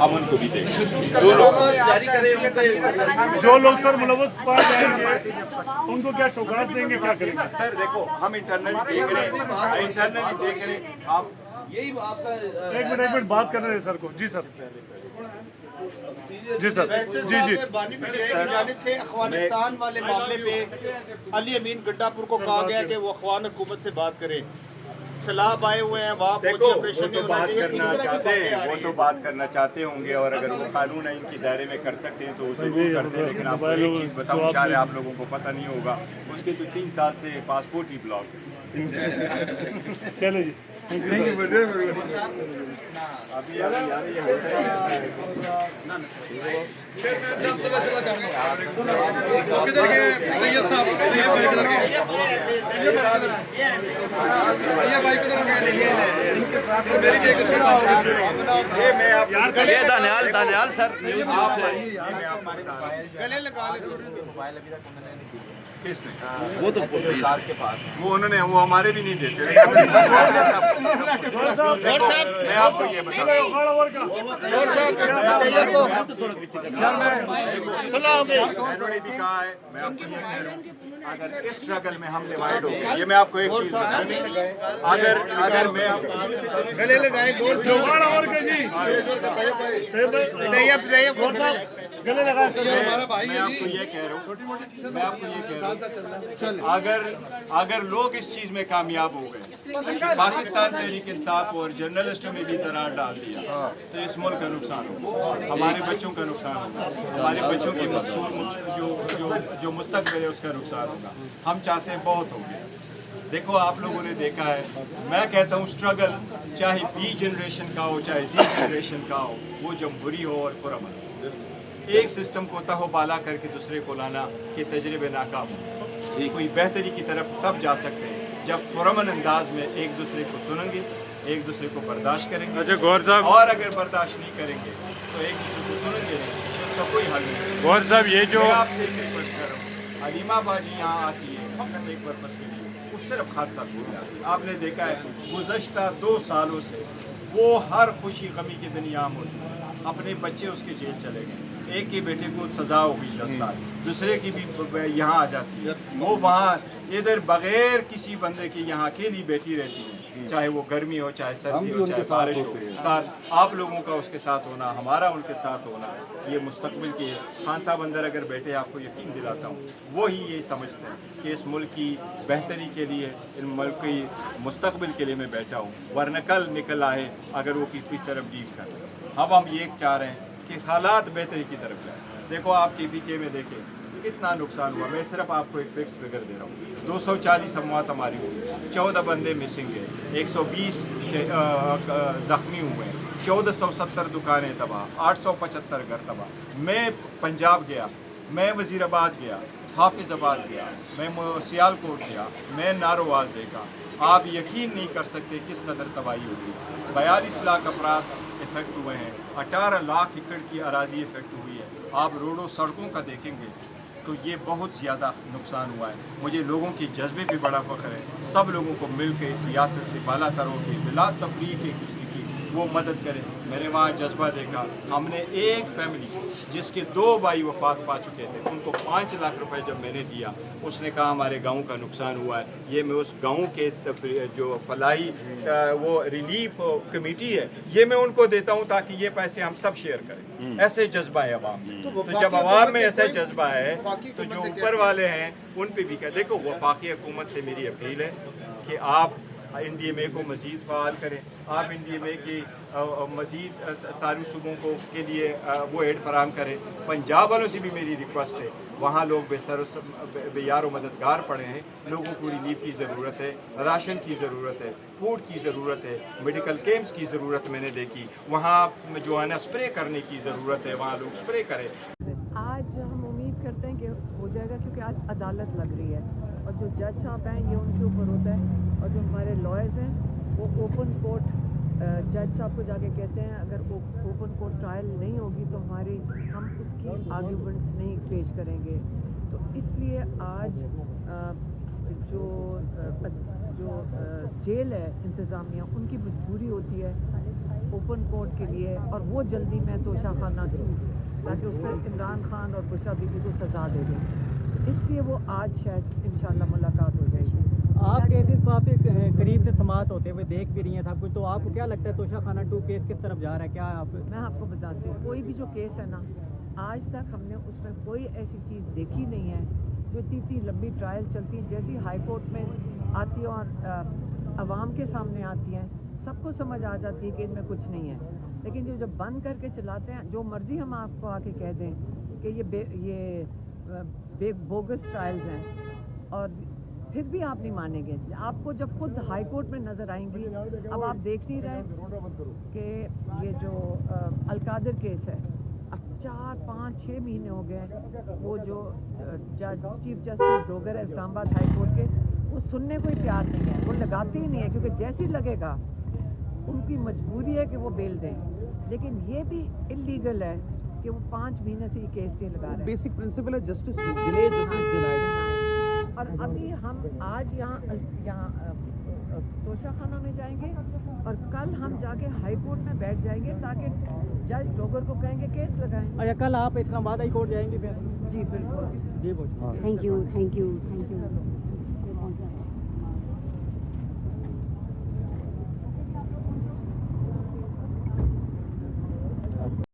हम उनको भी देंगे। जो लोग सर मुलव्वस पाए जाएंगे उनको क्या शौकात देंगे, क्या करेंगे? सर देखो, हम इंटरनली देख रहे हैं, आप एक मिनट बात करने दें सर को। जी सर, जी सर, जी जी। बानी पीटीआई की जानिब से अफगानिस्तान वाले मामले पे अली अमीन गड्डापुर को कहा गया कि वो अफगान हुकूमत से बात करें। सलाब आए हुए हैं, वहाँ देखो, ऑपरेशन नहीं होना चाहिए, इस तरह की बातें आ वो रही तो हैं। बात करना चाहते होंगे, और अगर वो कानून है इनके दायरे में कर सकते हैं तो वो जरूर करते हैं। लेकिन आपको एक चीज़ बताऊँ, शायद आप लोगों को पता नहीं होगा, उसके तो 3 साल से पासपोर्ट ही ब्लॉक है। चलो जी, अभी किधर गए तैयब साहब? भाई किधर गए? ये दानियाल सर, गले लगा ले सर। किसने? वो तो के पास वो उन्होंने, वो हमारे भी नहीं देते। मैं आपको ये बताऊं, मैंने भी कहा है, मैं आपको ये कह रहा हूं, अगर इस स्ट्रगल में हम डिवाइड हो गए, ये मैं आपको एक चीज बताऊं, अगर मैं गले लगाए गौर से गले लगा सर। मैं आपको ये कह रहा हूँ, अगर लोग इस चीज में कामयाब हो गए, पाकिस्तान तहरीक इंसाफ और जर्नलिस्टों में भी दरार डाल दिया, तो इस मुल्क का नुकसान होगा, हमारे बच्चों का नुकसान होगा, हमारे बच्चों की जो मुस्तकबिल है उसका नुकसान होगा। हम चाहते हैं बहुत हो गया। देखो, आप लोगों ने देखा है, मैं कहता हूँ स्ट्रगल चाहे बी जनरेशन का हो चाहे जी जनरेशन का हो, वो जमहूरी हो और पुरअमन, एक सिस्टम को तहोबाला करके दूसरे को लाना के तजर्बे नाकाम हो। कोई बेहतरी की तरफ तब जा सकते हैं जब पुरअमन अंदाज में एक दूसरे को सुनेंगे, एक दूसरे को बर्दाश्त करेंगे। अच्छा गौर साहब, और अगर बर्दाश्त नहीं करेंगे तो एक दूसरे को सुनेंगे नहीं, तो उसका कोई हल नहीं। गौर साहब, ये जो मैं आपसे एक रिक्वेस्ट कर रहा हूँ, हलीमा बाजी यहाँ आती है फकत एक पर्पस के लिए, वो सिर्फ हादसा भूल जाती है। आपने देखा है गुज़श्ता 2 सालों से वो हर खुशी गमी के दिन यहाँ मौजूद है। अपने बच्चे उसके जेल चले गए, एक के बेटे को सजा हो गई 10 साल, दूसरे की भी यहाँ आ जाती है, वो वहाँ इधर बगैर किसी बंदे के यहाँ अकेली बैठी रहती है, चाहे वो गर्मी हो चाहे सर्दी हो चाहे बारिश हो। साथ आप लोगों का उसके साथ होना, हमारा उनके साथ होना, ये मुस्तकबिल के खान साहब अंदर अगर बैठे, आपको यकीन दिलाता हूँ वो ही ये समझते हैं कि इस मुल्क की बेहतरी के लिए, इन मुल्क की मुस्तकबिल के लिए मैं बैठा हूँ, वरना कल निकल आए अगर वो किस तरफ जीत कर। अब हम ये चाह रहे हैं कि हालात बेहतरी की तरफ जाए। देखो, आप KPK में देखें कितना नुकसान हुआ। मैं सिर्फ आपको एक फिक्स फिगर दे रहा हूँ, 240 अमवात हमारी हुई, 14 बंदे मिसिंग है, 120 जख्मी हुए, 1470 दुकानें तबाह, 875 घर तबाह। मैं पंजाब गया, मैं वज़ीराबाद गया, हाफिज़ाबाद गया, मैं सियालकोट गया, मैं नारोवाल देखा। आप यकीन नहीं कर सकते किस कदर तबाही होगी। 42 लाख अफराद इफेक्ट हुए हैं, 18 लाख एकड़ की अराजी इफेक्ट हुई है। आप रोडों सड़कों का देखेंगे तो ये बहुत ज़्यादा नुकसान हुआ है। मुझे लोगों के जज्बे पे बड़ा फ़ख्र है, सब लोगों को मिल के सियासत से बाला तर होकर बिला तफरीक एक दूसरे की वो मदद करें। मैंने वहाँ जज्बा देखा, हमने एक फैमिली जिसके 2 भाई वफात पा चुके थे, उनको 5 लाख रुपए जब मैंने दिया, उसने कहा हमारे गांव का नुकसान हुआ है, ये मैं उस गांव के जो फलाई वो रिलीफ कमेटी है, ये मैं उनको देता हूँ ताकि ये पैसे हम सब शेयर करें। ऐसे जज्बा है अवाम, तो जब अवाम में ऐसा जज्बा है तो जो ऊपर वाले हैं उन पे भी कह। देखो, वफाकी हुकूमत से मेरी अपील है कि आप NDMA को मज़ीद फ़ाल करें, आप NDMA की मज़ीद सारी सूबों को के लिए वो एड फराम करें। पंजाब वालों से भी मेरी रिक्वेस्ट है, वहाँ लोग बेयार मददगार पड़े हैं, लोगों को रिलीफ की ज़रूरत है, राशन की ज़रूरत है, फूड की ज़रूरत है, मेडिकल कैंप्स की ज़रूरत मैंने देखी, वहाँ जो है ना स्प्रे करने की ज़रूरत है, वहाँ लोग स्प्रे करें। आज हम उम्मीद करते हैं कि हो जाएगा, क्योंकि आज अदालत लग रही है और जो जज साहब हैं ये उनके ऊपर होता है, और जो हमारे लॉयर्स हैं वो ओपन कोर्ट जज साहब को जाके कहते हैं अगर ओपन कोर्ट ट्रायल नहीं होगी तो हम उसकी आर्ग्यूमेंट्स नहीं पेश करेंगे। तो इसलिए आज जो जेल है इंतज़ामिया, उनकी मजबूरी होती है ओपन कोर्ट के लिए और वो जल्दी में तोशाखाना दूँ ताकि उस पर इमरान खान और बुशरा बीबी को सज़ा दे दें। इसलिए वो आज शायद इंशाल्लाह मुलाकात हो जाएगी। आप केसेस काफ़ी करीब से समाप्त होते हुए देख भी रही हैं सब कुछ, तो आपको क्या लगता है तोशाखाना 2 केस किस तरफ जा रहा है? क्या आप मैं आपको बताती हूँ, कोई भी जो केस है ना, आज तक हमने उसमें कोई ऐसी चीज़ देखी नहीं है जो इतनी लंबी ट्रायल चलती है। जैसी हाई कोर्ट में आती है और अवाम के सामने आती हैं, सबको समझ आ जाती है कि इनमें कुछ नहीं है। लेकिन जो जब बंद करके चलाते हैं, जो मर्ज़ी हम आपको आके कह दें कि ये बोगस ट्रायल्स हैं, और फिर भी आप नहीं मानेंगे। आपको जब खुद हाई कोर्ट में नज़र आएंगी, अब आप देख नहीं रहे कि ये जो अलकादर केस है, अब 4, 5, 6 महीने हो गए। वो जो चीफ जस्टिस डोगर है इस्लामाबाद हाई कोर्ट के, वो सुनने को ही तैयार नहीं है, वो लगाते ही नहीं है, क्योंकि जैसे ही लगेगा उनकी मजबूरी है कि वो बेल दें। लेकिन ये भी इलीगल है कि वो 5 महीने से ये केस नहीं लगा रहे हैं। बेसिक प्रिंसिपल है जस्टिस डिले जस्टिस डिनाइड। और अभी हम आज यहाँ तोशाखाना में जाएंगे और कल हम जाके हाई कोर्ट में बैठ जाएंगे ताकि जज डोगर को कहेंगे केस लगाएं। अच्छा, कल आप इस्लामाबाद हाई कोर्ट जाएंगे फिर? जी बिल्कुल। जी बोलिए। Thank you.